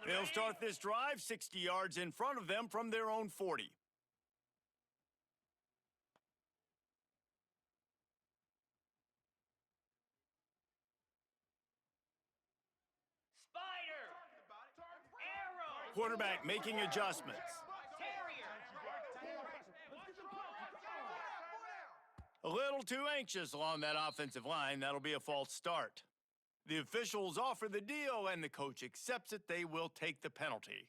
They'll start this drive 60 yards in front of them from their own 40. Spider! Arrow! Quarterback making adjustments. A little too anxious along that offensive line. That'll be a false start. The officials offer the deal, and the coach accepts it. They will take the penalty.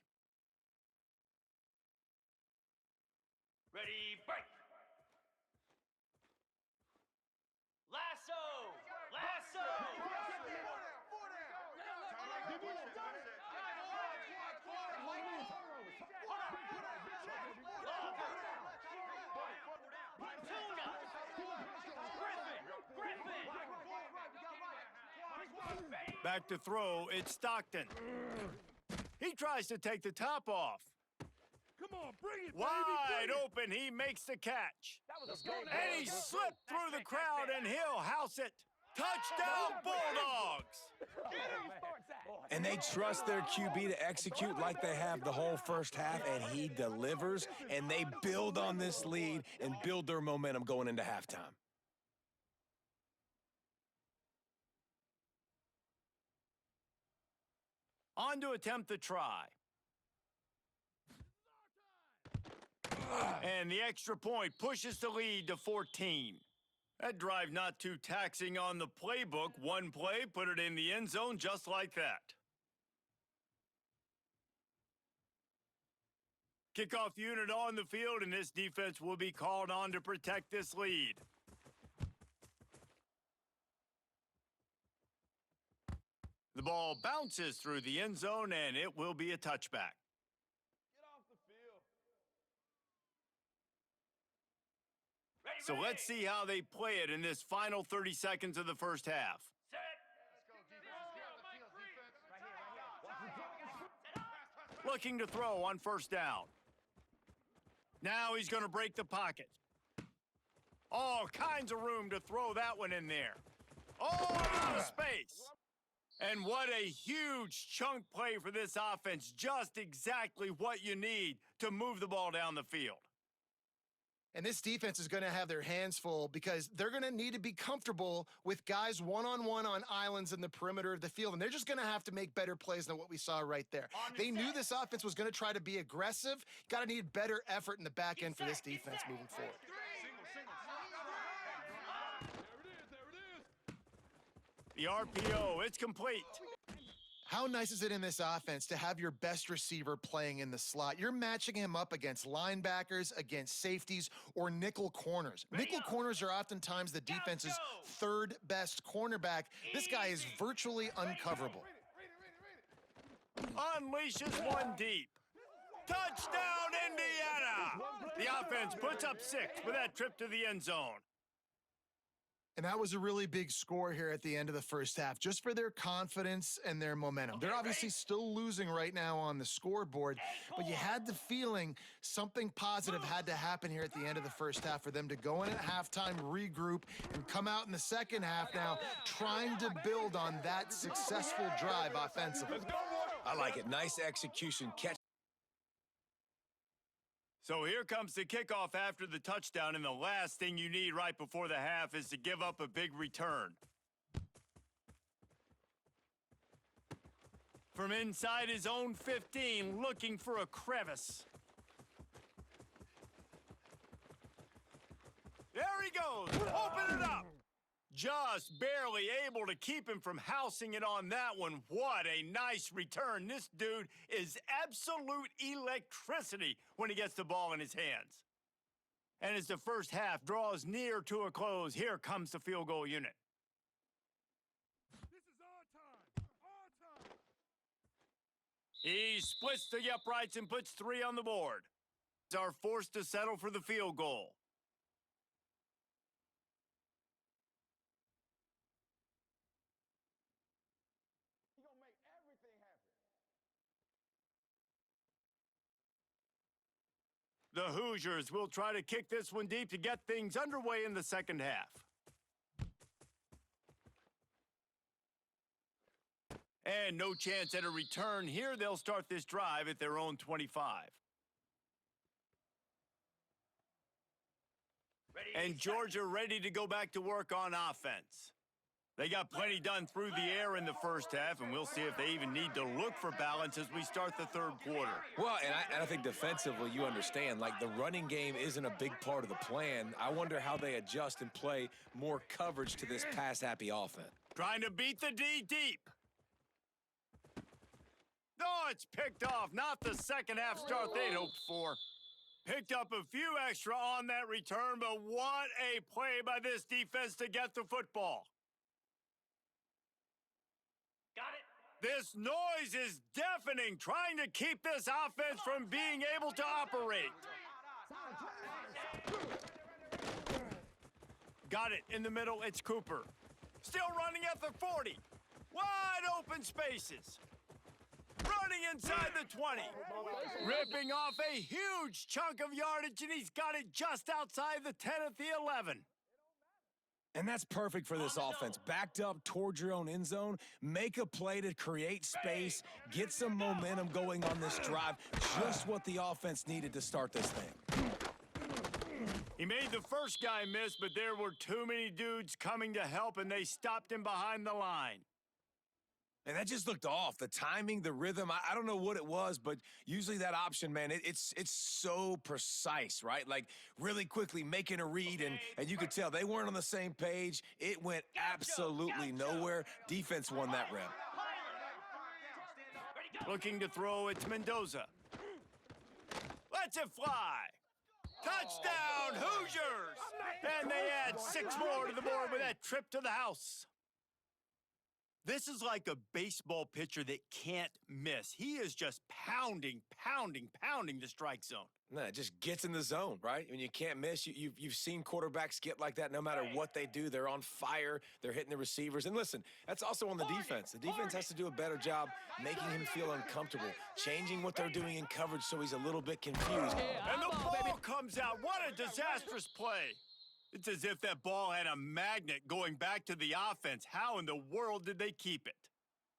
Ready, break! Lasso! Lasso! Back to throw, it's Stockton. He tries to take the top off. Come on, bring it, Wide baby, open, he makes the catch. And he slipped through the crowd, and he'll house it. Touchdown, Bulldogs! And they trust their QB to execute like they have the whole first half, and he delivers, and they build on this lead and build their momentum going into halftime. On to attempt the try. And the extra point pushes the lead to 14. That drive not too taxing on the playbook. One play, put it in the end zone just like that. Kickoff unit on the field, and this defense will be called on to protect this lead. The ball bounces through the end zone, and it will be a touchback. So let's see how they play it in this final 30 seconds of the first half. Looking to throw on first down. Now he's going to break the pocket. All kinds of room to throw that one in there. All out of space. And what a huge chunk play for this offense. Just exactly what you need to move the ball down the field. And this defense is going to have their hands full because they're going to need to be comfortable with guys one-on-one on islands in the perimeter of the field. And they're just going to have to make better plays than what we saw right there. They knew this offense was going to try to be aggressive. Got to need better effort in the back end for this defense moving forward. The RPO, it's complete. How nice is it in this offense to have your best receiver playing in the slot? You're matching him up against linebackers, against safeties, or nickel corners. Nickel corners are oftentimes the defense's third best cornerback. This guy is virtually uncoverable. Unleashes one deep. Touchdown, Indiana! The offense puts up 6 with that trip to the end zone. And that was a really big score here at the end of the first half, just for their confidence and their momentum. They're obviously still losing right now on the scoreboard, but you had the feeling something positive had to happen here at the end of the first half for them to go in at halftime, regroup, and come out in the second half now trying to build on that successful drive offensively. I like it. Nice execution. Catch. So here comes the kickoff after the touchdown, and the last thing you need right before the half is to give up a big return. From inside his own 15, looking for a crevice. There he goes. Open it up. Just barely able to keep him from housing it on that one. What a nice return. This dude is absolute electricity when he gets the ball in his hands. And as the first half draws near to a close, here comes the field goal unit. This is our time. Our time. He splits the uprights and puts 3 on the board. Are forced to settle for the field goal. The Hoosiers will try to kick this one deep to get things underway in the second half. And no chance at a return here. They'll start this drive at their own 25. And Georgia ready to go back to work on offense. They got plenty done through the air in the first half, and we'll see if they even need to look for balance as we start the third quarter. Well, and I think defensively, you understand, like the running game isn't a big part of the plan. I wonder how they adjust and play more coverage to this pass-happy offense. Trying to beat the D deep. No, it's picked off. Not the second half start they'd hoped for. Picked up a few extra on that return, but what a play by this defense to get the football. Got it. This noise is deafening, trying to keep this offense from being able to operate. Got it in the middle, it's Cooper. Still running at the 40. Wide open spaces. Running inside the 20. Ripping off a huge chunk of yardage, and he's got it just outside the 10 at the 11. And that's perfect for this offense. Backed up towards your own end zone, make a play to create space, get some momentum going on this drive. Just what the offense needed to start this thing. He made the first guy miss, but there were too many dudes coming to help, and they stopped him behind the line. And that just looked off. The timing, the rhythm, I don't know what it was, but usually that option, man, it's so precise, right? Like really quickly making a read, and you could tell they weren't on the same page. It went absolutely nowhere. Defense won that rep. Looking to throw, it's Mendoza. Lets it fly. Touchdown, Hoosiers! And they add 6 more to the board with that trip to the house. This is like a baseball pitcher that can't miss. He is just pounding the strike zone. No, it just gets in the zone, right? When you can't miss, you've seen quarterbacks get like that no matter what they do. They're on fire. They're hitting the receivers. And listen, that's also on the defense. The defense has to do a better job making him feel uncomfortable, changing what they're doing in coverage so he's a little bit confused. And the ball comes out. What a disastrous play. It's as if that ball had a magnet going back to the offense. How in the world did they keep it?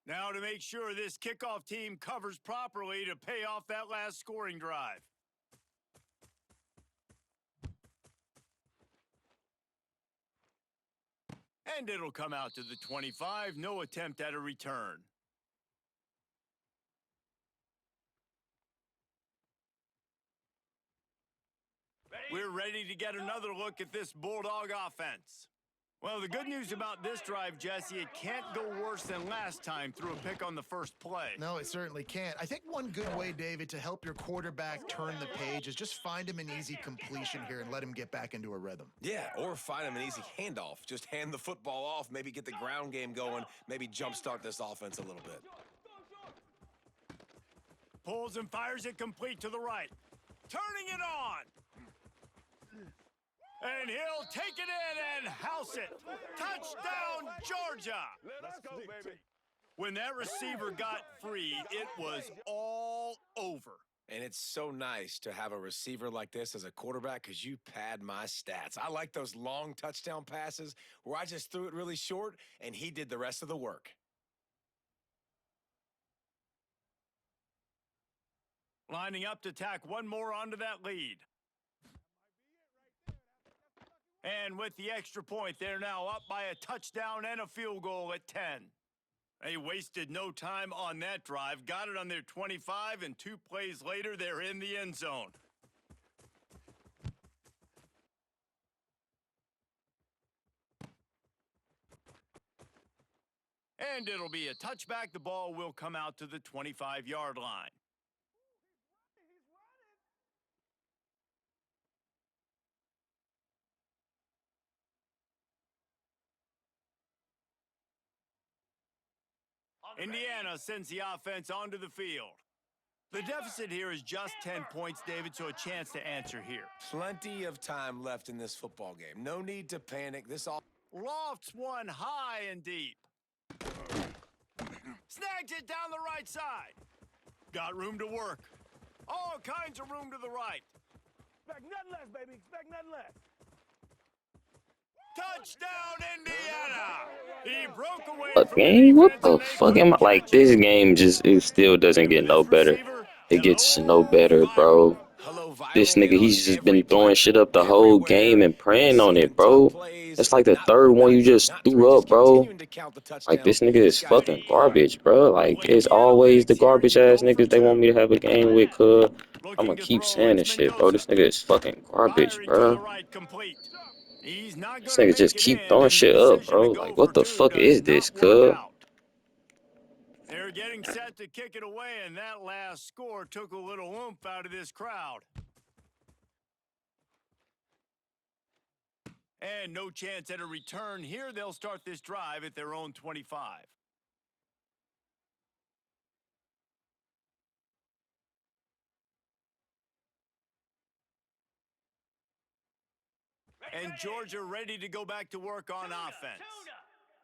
Now to make sure this kickoff team covers properly to pay off that last scoring drive. And it'll come out to the 25. No attempt at a return. We're ready to get another look at this Bulldog offense. Well, the good news about this drive, Jesse, it can't go worse than last time through a pick on the first play. No, it certainly can't. I think one good way, David, to help your quarterback turn the page is just find him an easy completion here and let him get back into a rhythm. Yeah, or find him an easy handoff. Just hand the football off, maybe get the ground game going, maybe jumpstart this offense a little bit. Pulls and fires it complete to the right. Turning it on. And he'll take it in and house it. Touchdown, Georgia! Let's go, baby. When that receiver got free, it was all over. And it's so nice to have a receiver like this as a quarterback because you pad my stats. I like those long touchdown passes where I just threw it really short and he did the rest of the work. Lining up to tack one more onto that lead. And with the extra point, they're now up by a touchdown and a field goal at 10. They wasted no time on that drive, got it on their 25, and 2 plays later, they're in the end zone. And it'll be a touchback. The ball will come out to the 25-yard line. Indiana sends the offense onto the field. The deficit here is just 10 points, David, so a chance to answer here. Plenty of time left in this football game. No need to panic. This all Lofts one high and deep. Snags it down the right side. Got room to work. All kinds of room to the right. Expect nothing less, baby. Expect nothing less. Touchdown, Indiana! He broke away Fuck from the game? What defense the and they fuck am couldn't I like? catch him. This game just it still doesn't And get with no this better. receiver, It gets no hello, better, viral. bro. Hello, This viral, nigga, and on he's just every been throwing play, shit up the whole game everywhere, and he's praying on seeing it, tough bro. plays, It's like the not third throwing one back, you just not three, threw just up, bro. continuing to count the Like touchdowns. this nigga This is guy's fucking getting better. garbage, bro. Like Playing it's the always the offense here garbage to ass go for niggas they want me two. to have a game with, cuz I'ma Looking to keep throw, saying it's this shit, bro. Mendoza. This nigga is fucking garbage, Firing to the bro. right, complete. He's not This going to nigga make just it keep in, throwing and the shit up, decision to bro. go Like what for the two fuck does is this, not work cuz? out. They're getting set to kick it away, and that last score took a little oomph out of this crowd. And no chance at a return here. They'll start this drive at their own 25. And Georgia ready to go back to work on offense.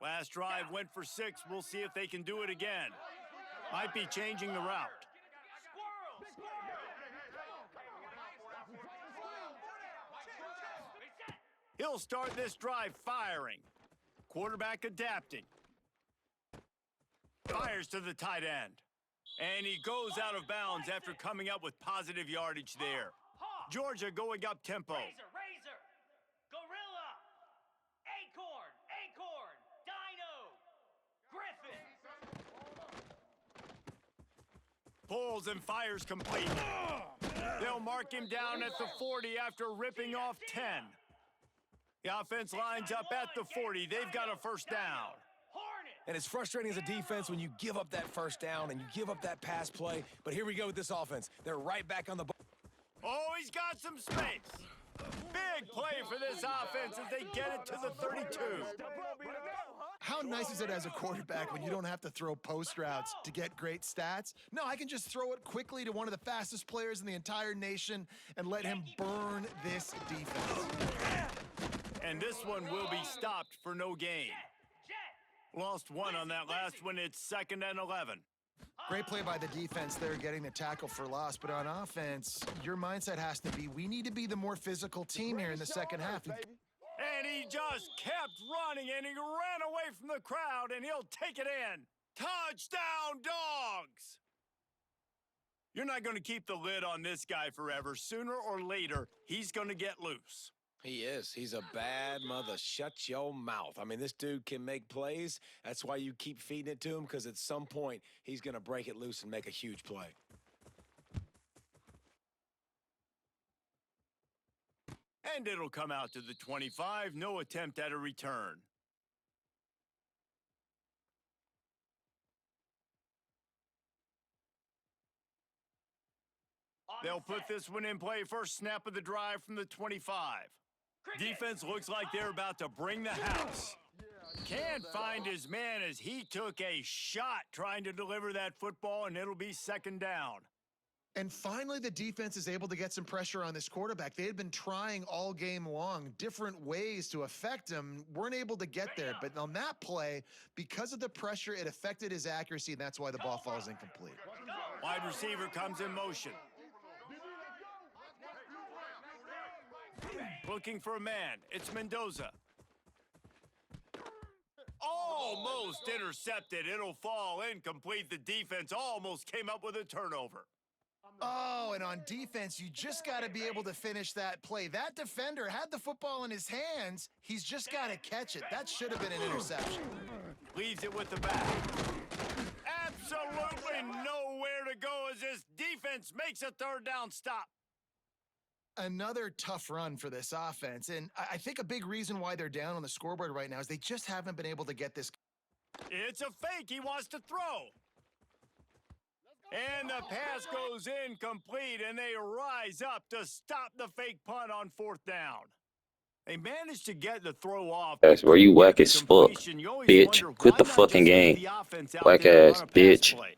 Last drive went for 6. We'll see if they can do it again. Might be changing the route. He'll start this drive firing. Quarterback adapting. Fires to the tight end. And he goes out of bounds after coming up with positive yardage there. Georgia going up tempo. Razor, Gorilla, Acorn, Dino, Griffin. Pulls and fires complete. They'll mark him down at the 40 after ripping off 10. The offense lines up at the 40. They've got a first down. And it's frustrating as a defense when you give up that first down and you give up that pass play. But here we go with this offense. They're right back on the ball. Oh, he's got some space. Big play for this offense as they get it to the 32. How nice is it as a quarterback when you don't have to throw post routes to get great stats? No, I can just throw it quickly to one of the fastest players in the entire nation and let him burn this defense. And this one will be stopped for no gain. Lost one on that last one. It's 2nd and 11. Great play by the defense there, getting the tackle for loss. But on offense, your mindset has to be, we need to be the more physical team here in the second half. And he just kept running, and he ran away from the crowd, and he'll take it in. Touchdown, Dogs! You're not going to keep the lid on this guy forever. Sooner or later, he's going to get loose. He is. He's a bad mother. Shut your mouth. I mean, this dude can make plays. That's why you keep feeding it to him, because at some point, he's going to break it loose and make a huge play. And it'll come out to the 25. No attempt at a return. They'll put this one in play. First snap of the drive from the 25. Defense looks like they're about to bring the house. Can't find his man as he took a shot trying to deliver that football, and it'll be 2nd down. And finally, the defense is able to get some pressure on this quarterback. They had been trying all game long different ways to affect him, weren't able to get there. But on that play, because of the pressure, it affected his accuracy, and that's why the ball falls incomplete. Wide receiver comes in motion. Looking for a man. It's Mendoza. Almost intercepted. It'll fall incomplete. The defense almost came up with a turnover. Oh, and on defense, you just got to be able to finish that play. That defender had the football in his hands. He's just got to catch it. That should have been an interception. Leaves it with the back. Absolutely nowhere to go as this defense makes a 3rd down stop. Another tough run for this offense. And I think a big reason why they're down on the scoreboard right now is they just haven't been able to get this. It's a fake. He wants to throw. And the pass goes incomplete, and they rise up to stop the fake punt on 4th down. They managed to get the throw off. That's where you whack as fuck, You always bitch. wonder, Quit why the not fucking just leave game. the offense out Whack there and ass run a pass bitch. play?